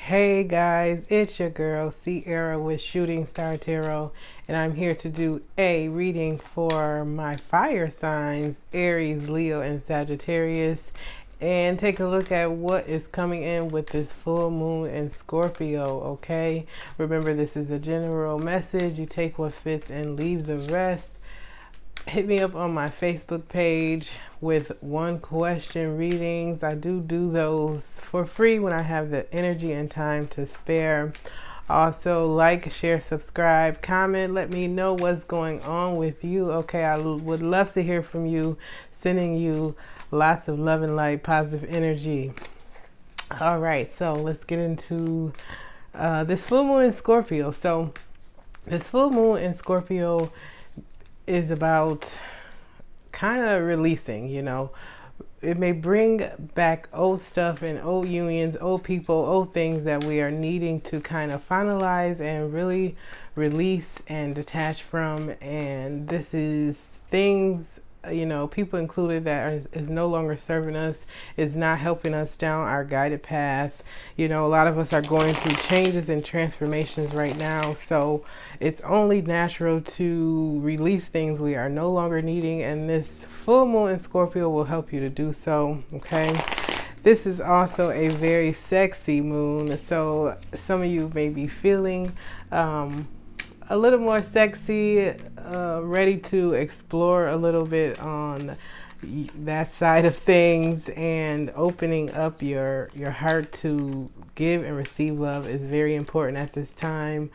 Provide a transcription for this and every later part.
Hey guys, it's your girl Sierra with Shooting Star Tarot, and I'm here to do a reading for my fire signs, Aries, Leo, and Sagittarius, and take a look at what is coming in with this full moon in Scorpio, okay? Remember, this is a general message. You take what fits and leave the rest. Hit me up on my Facebook page with one question readings. I do those for free when I have the energy and time to spare. Also, like, share, subscribe, comment. Let me know what's going on with you. Okay, I would love to hear from you. Sending you lots of love and light, positive energy. All right, so let's get into this full moon in Scorpio. So this full moon in Scorpio is about kind of releasing, It may bring back old stuff and old unions, old people, old things that we are needing to kind of finalize and really release and detach from. And this is things, people included that is no longer serving us, is not helping us down our guided path. A lot of us are going through changes and transformations right now. So it's only natural to release things we are no longer needing. And this full moon in Scorpio will help you to do so. Okay. This is also a very sexy moon. So some of you may be feeling, a little more sexy, ready to explore a little bit on that side of things, and opening up your heart to give and receive love is very important at this time.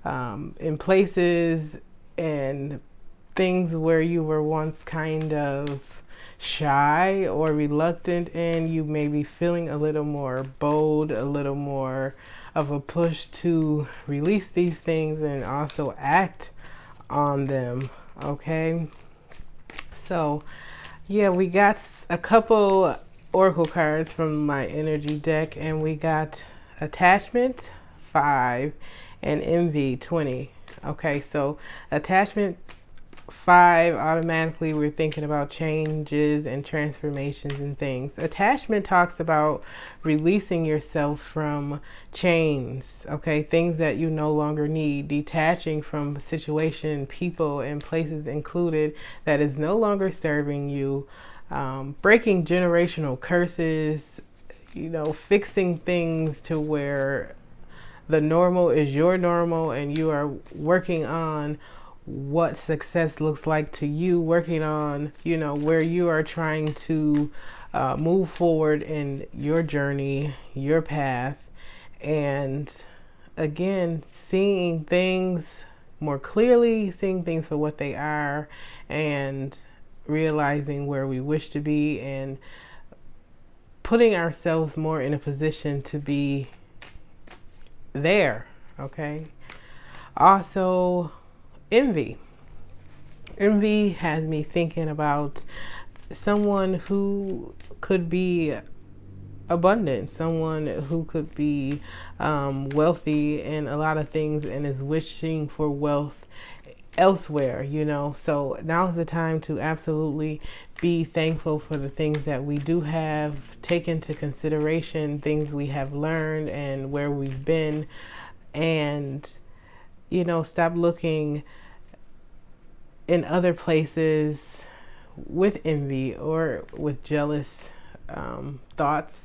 In places and things where you were once kind of shy or reluctant, and you may be feeling a little more bold, a little more of a push to release these things and also act on them. Okay, so yeah, we got a couple oracle cards from my energy deck, and we got attachment 5 and envy 20. Okay, so attachment 5, automatically we're thinking about changes and transformations and things. Attachment talks about releasing yourself from chains, okay, things that you no longer need, detaching from situation, people, and places included that is no longer serving you, breaking generational curses, fixing things to where the normal is your normal, and you are working on what success looks like to you, working on, where you are trying to move forward in your journey, your path. And again, seeing things more clearly, seeing things for what they are, and realizing where we wish to be, and putting ourselves more in a position to be there. Okay. Also, envy. Envy has me thinking about someone who could be abundant, someone who could be wealthy in a lot of things and is wishing for wealth elsewhere, So now's the time to absolutely be thankful for the things that we do have, take into consideration things we have learned and where we've been, and stop looking in other places with envy or with jealous thoughts,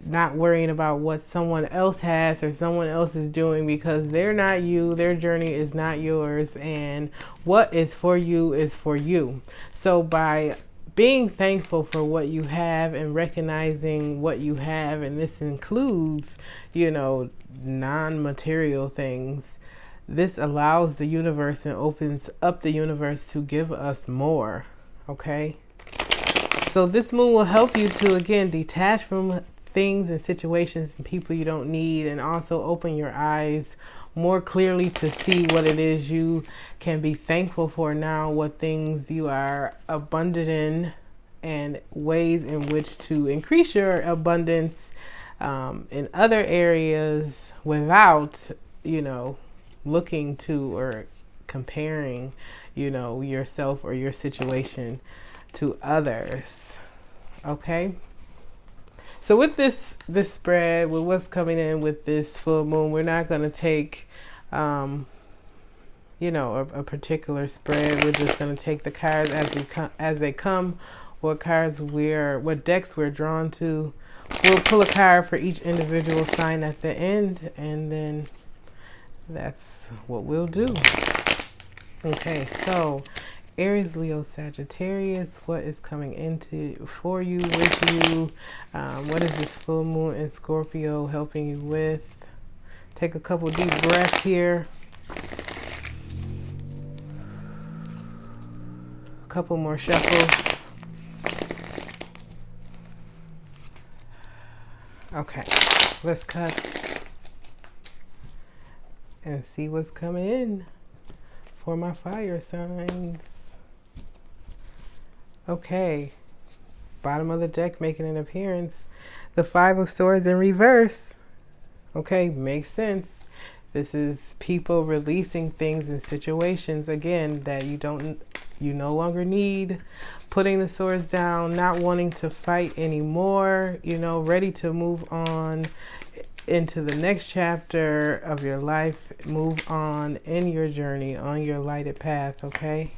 not worrying about what someone else has or someone else is doing, because they're not you, their journey is not yours, and what is for you is for you. So by being thankful for what you have and recognizing what you have, and this includes, non-material things, this allows the universe and opens up the universe to give us more. Okay, so this moon will help you to, again, detach from things and situations and people you don't need, and also open your eyes more clearly to see what it is you can be thankful for now, what things you are abundant in, and ways in which to increase your abundance in other areas without, looking to or comparing, yourself or your situation to others. Okay. So with this spread, with what's coming in with this full moon, we're not going to take, you know, a particular spread. We're just going to take the cards as they come. What decks we're drawn to. We'll pull a card for each individual sign at the end, and then that's what we'll do. Okay, so Aries, Leo, Sagittarius, what is coming into for you, with you? What is this full moon in Scorpio helping you with? Take a couple deep breaths here. A couple more shuffles. Okay, let's cut and see what's coming in for my fire signs. Okay, bottom of the deck making an appearance. The Five of Swords in reverse. Okay, makes sense. This is people releasing things and situations, again, that you no longer need. Putting the swords down, not wanting to fight anymore, you know, ready to move on into the next chapter of your life. Move on in your journey, on your lighted path, okay?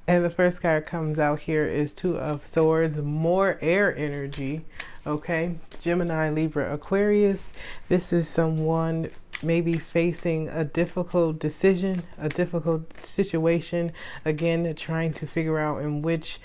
And the first card comes out here is Two of Swords, more air energy, okay? Gemini, Libra, Aquarius. This is someone maybe facing a difficult decision, a difficult situation. Again, trying to figure out in which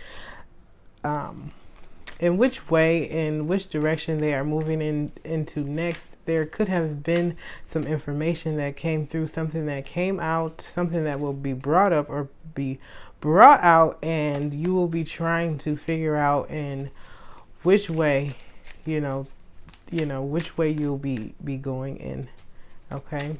way, in which direction they are moving into next. There could have been some information that came through, something that came out, something that will be brought up or be brought out, and you will be trying to figure out in which way, which way you'll be going in. Okay.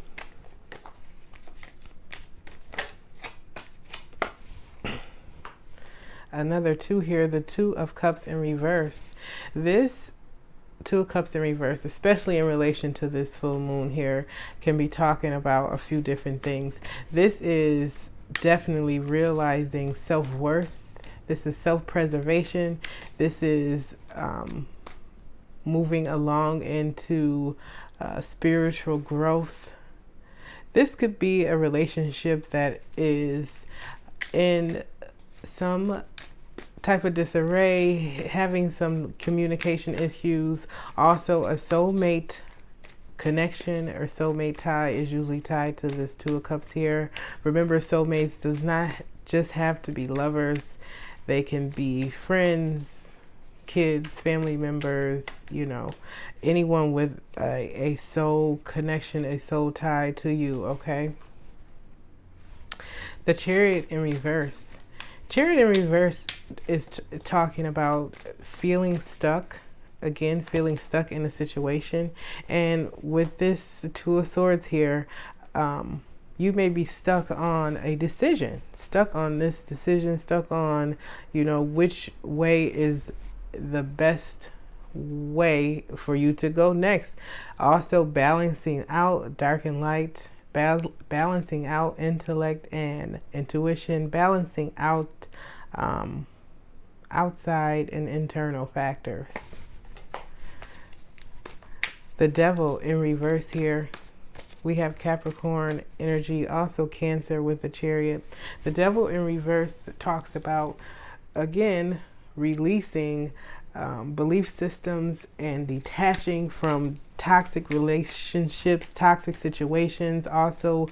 Another two here, the Two of Cups in reverse. This Two of Cups in reverse, especially in relation to this full moon here, can be talking about a few different things. This is definitely realizing self-worth. This is self-preservation. This is moving along into spiritual growth. This could be a relationship that is in some type of disarray, having some communication issues. Also, a soulmate connection or soulmate tie is usually tied to this Two of Cups here. Remember, soulmates does not just have to be lovers. They can be friends, kids, family members, anyone with a soul connection, a soul tie to you, okay? The Chariot in reverse. Chariot in reverse is talking about feeling stuck. Again, feeling stuck in a situation. And with this Two of Swords here, you may be stuck on a decision, stuck on this decision, stuck on, which way is the best way for you to go next. Also balancing out dark and light, balancing out intellect and intuition, balancing out outside and internal factors. The Devil in reverse here. We have Capricorn energy, also Cancer with the Chariot. The Devil in reverse talks about, again, releasing belief systems and detaching from toxic relationships, toxic situations. Also,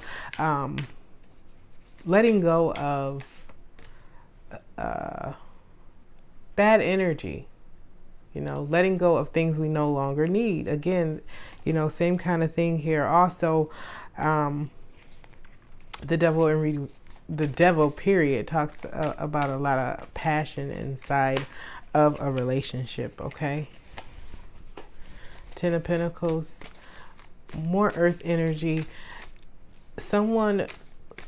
letting go of bad energy. Letting go of things we no longer need. Again, same kind of thing here. Also, the devil period talks about a lot of passion inside of a relationship, okay? Ten of Pentacles, more earth energy. Someone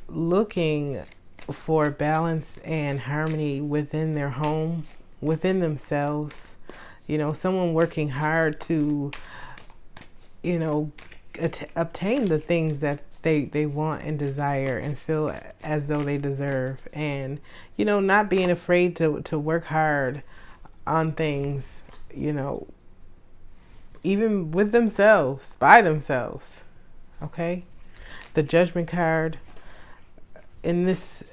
looking for balance and harmony within their home, within themselves. Someone working hard to, obtain the things that they want and desire and feel as though they deserve. And, not being afraid to work hard on things you know, even with themselves, by themselves. Okay? The Judgment card in this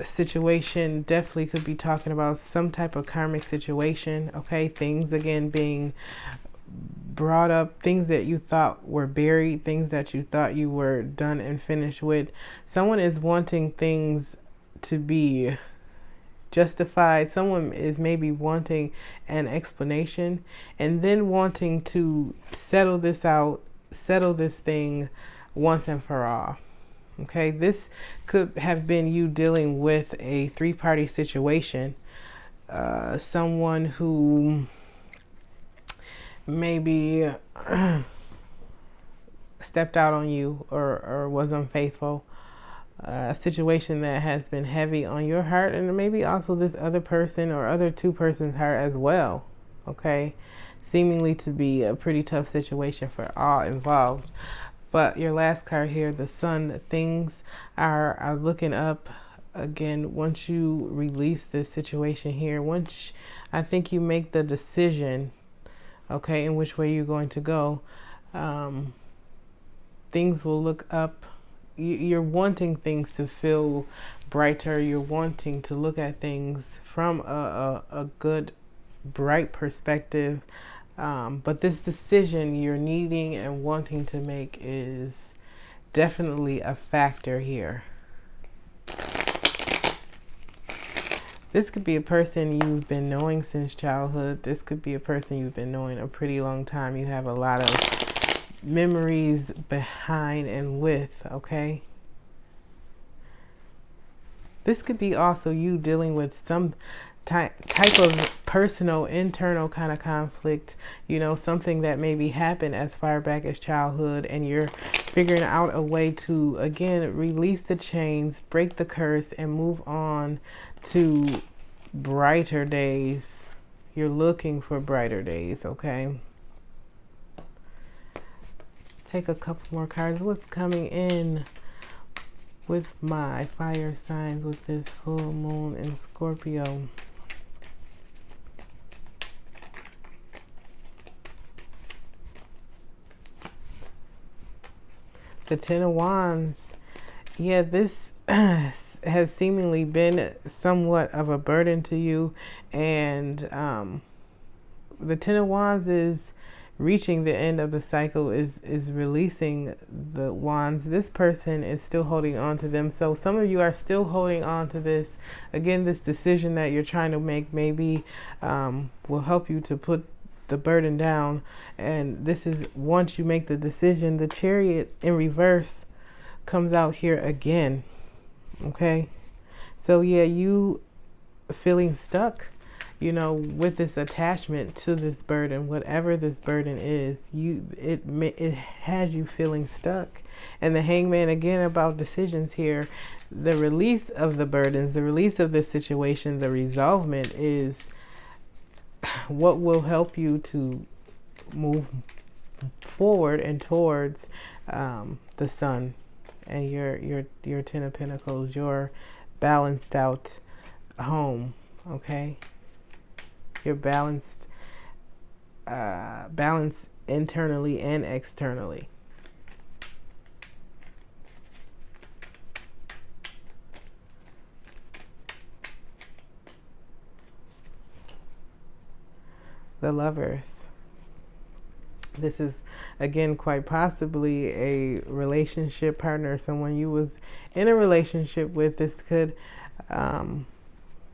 situation definitely could be talking about some type of karmic situation. Okay? Things again being brought up, things that you thought were buried, things that you thought you were done and finished with. Someone is wanting things to be justified. Someone is maybe wanting an explanation and then wanting to settle this out, settle this thing once and for all. Okay, this could have been you dealing with a three-party situation. Someone who maybe stepped out on you or was unfaithful. A situation that has been heavy on your heart, and maybe also this other person or other two persons' heart as well. Okay, seemingly to be a pretty tough situation for all involved. But your last card here, the Sun, things are looking up again once you release this situation here. Once I think you make the decision, okay, in which way you're going to go, things will look up. You're wanting things to feel brighter. You're wanting to look at things from a good, bright perspective. But this decision you're needing and wanting to make is definitely a factor here. This could be a person you've been knowing since childhood. This could be a person you've been knowing a pretty long time. You have a lot of memories behind and with, okay? This could be also you dealing with some type of personal, internal kind of conflict, you know, something that maybe happened as far back as childhood, and you're figuring out a way to, again, release the chains, break the curse, and move on to brighter days. You're looking for brighter days, okay? Take a couple more cards. What's coming in with my fire signs with this full moon in Scorpio? The Ten of Wands. Yeah, this has seemingly been somewhat of a burden to you, and the Ten of Wands is reaching the end of the cycle, is releasing the wands. This person is still holding on to them. So some of you are still holding on to this. Again, this decision that you're trying to make maybe will help you to put the burden down. And this is once you make the decision, the Chariot in reverse comes out here again. Okay. So yeah, you feeling stuck, you know, with this attachment to this burden, whatever this burden is, it has you feeling stuck. And the Hangman, again, about decisions here, the release of the burdens, the release of this situation, the resolvement is what will help you to move forward and towards the Sun and your Ten of Pentacles, your balanced out home. Okay. You're balanced internally and externally. The Lovers. This is, again, quite possibly a relationship partner, someone you was in a relationship with. This could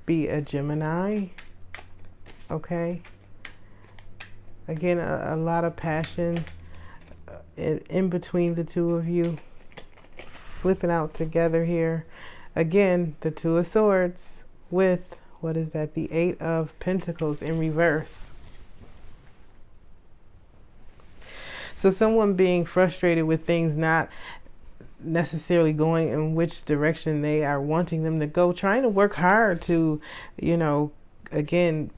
be a Gemini. Okay. Again, a lot of passion in between the two of you, flipping out together here. Again, the Two of Swords with, what is that? The Eight of Pentacles in reverse. So someone being frustrated with things not necessarily going in which direction they are wanting them to go, trying to work hard to, you know, again,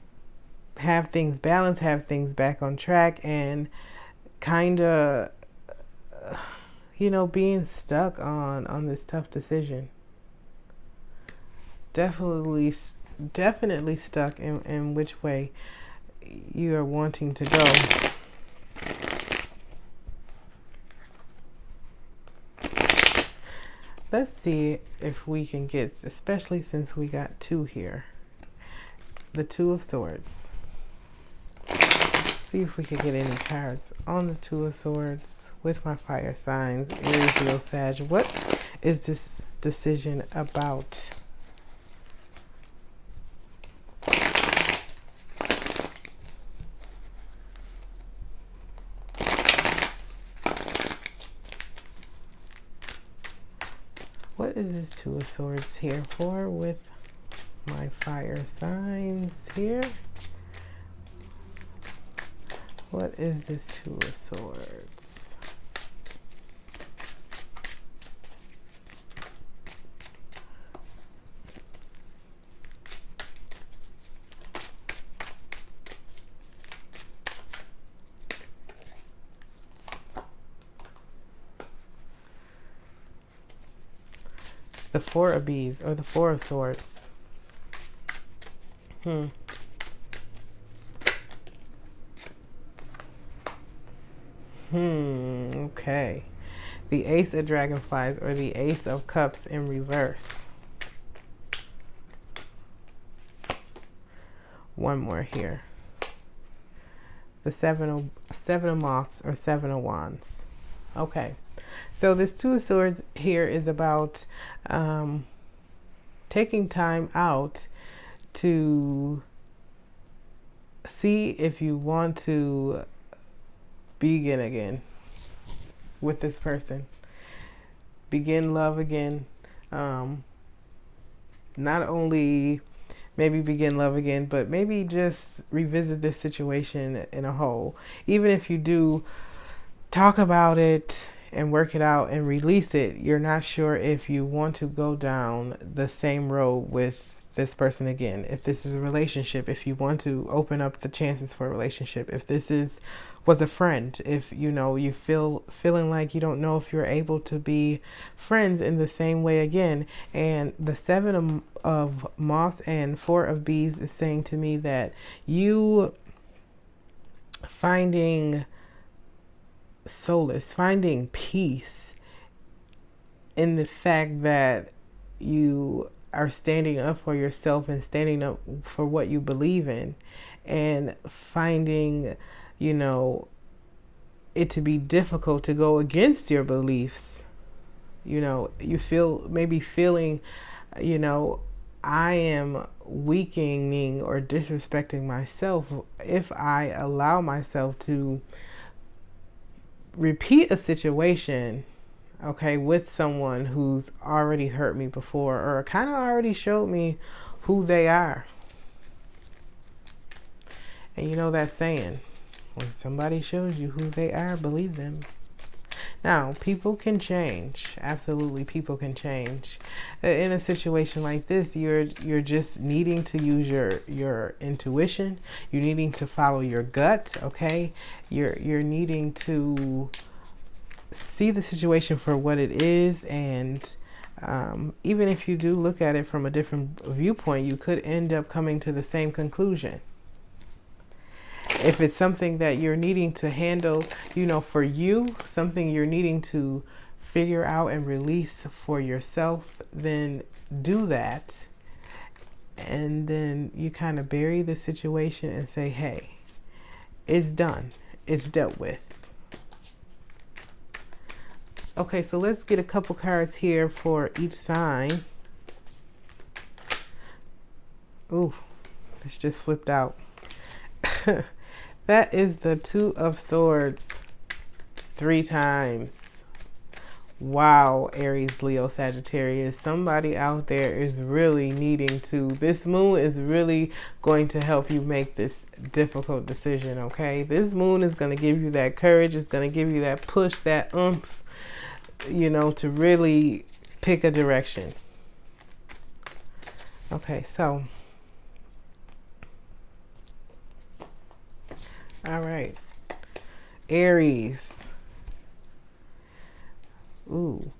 have things balanced, have things back on track, and kind of, you know, being stuck on this tough decision. Definitely stuck in which way. you are wanting to go. Let's see if we can get, especially since we got 2 here, the 2 of Swords. See if we can get any cards on the 2 of Swords with my fire signs, Aries, Leo, Sag. What is this decision about? What is this 2 of Swords here for with my fire signs here? What is this 2 of Swords? The 4 of Bees or the 4 of Swords. Okay. The Ace of Dragonflies or the Ace of Cups in reverse. One more here. The 7 of Moths or 7 of Wands. Okay. So this 2 of Swords here is about taking time out to see if you want to begin again with this person. Begin love again. Not only maybe begin love again, but maybe just revisit this situation in a whole. Even if you do talk about it and work it out and release it, you're not sure if you want to go down the same road with this person again. If this is a relationship, if you want to open up the chances for a relationship, if this was a friend, if you feeling like you don't know if you're able to be friends in the same way again. And the 7 of Moths and 4 of Bees is saying to me that you finding solace, finding peace in the fact that you are standing up for yourself and standing up for what you believe in, and finding, it to be difficult to go against your beliefs. You feeling, I am weakening or disrespecting myself if I allow myself to repeat a situation, okay, with someone who's already hurt me before or kind of already showed me who they are. And you know that saying, when somebody shows you who they are, believe them. Now, people can change. Absolutely, people can change. In a situation like this, you're just needing to use your intuition. You're needing to follow your gut, okay? You're needing to see the situation for what it is, and even if you do look at it from a different viewpoint, you could end up coming to the same conclusion. If it's something that you're needing to handle, for you, something you're needing to figure out and release for yourself, then do that. And then you kind of bury the situation and say, hey, it's done. It's dealt with. Okay, so let's get a couple cards here for each sign. Ooh, this just flipped out. That is the 2 of Swords 3 times. Wow, Aries, Leo, Sagittarius. Somebody out there is really needing to, this moon is really going to help you make this difficult decision, okay? This moon is going to give you that courage. It's going to give you that push, that oomph, to really pick a direction. Okay, so. All right. Aries. Ooh.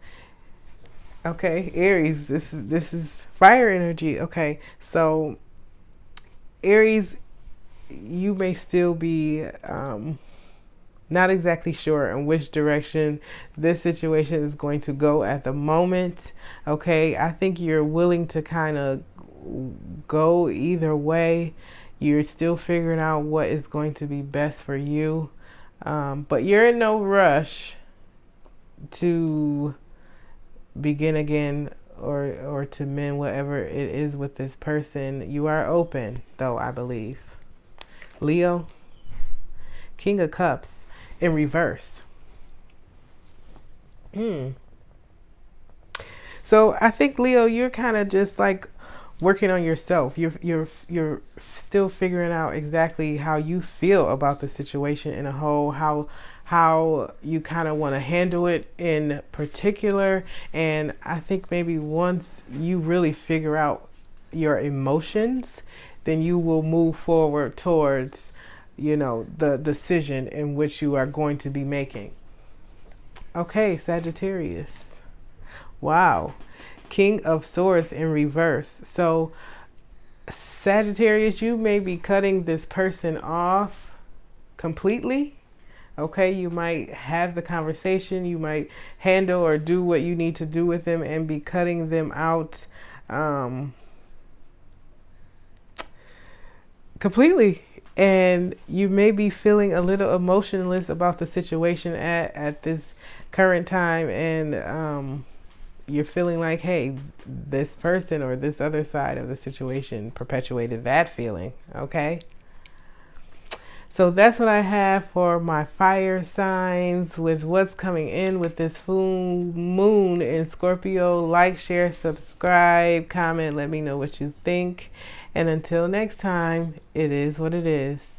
Okay, Aries, this is fire energy. Okay, so Aries, you may still be not exactly sure in which direction this situation is going to go at the moment. Okay, I think you're willing to kind of go either way. You're still figuring out what is going to be best for you, but you're in no rush to begin again or to mend whatever it is with this person. You are open, though, I believe. Leo, King of Cups in reverse. So I think, Leo, you're kind of just like working on yourself. You're still figuring out exactly how you feel about the situation in a whole, how you kind of want to handle it in particular. And I think maybe once you really figure out your emotions, then you will move forward towards, you know, the decision in which you are going to be making. Okay, Sagittarius. Wow. King of Swords in reverse. So Sagittarius, you may be cutting this person off completely. Okay, you might have the conversation, you might handle or do what you need to do with them and be cutting them out completely. And you may be feeling a little emotionless about the situation at this current time, and you're feeling like, hey, this person or this other side of the situation perpetuated that feeling. Okay, so that's what I have for my fire signs with what's coming in with this full moon in Scorpio. Like, share, subscribe, comment, let me know what you think. And until next time, it is what it is.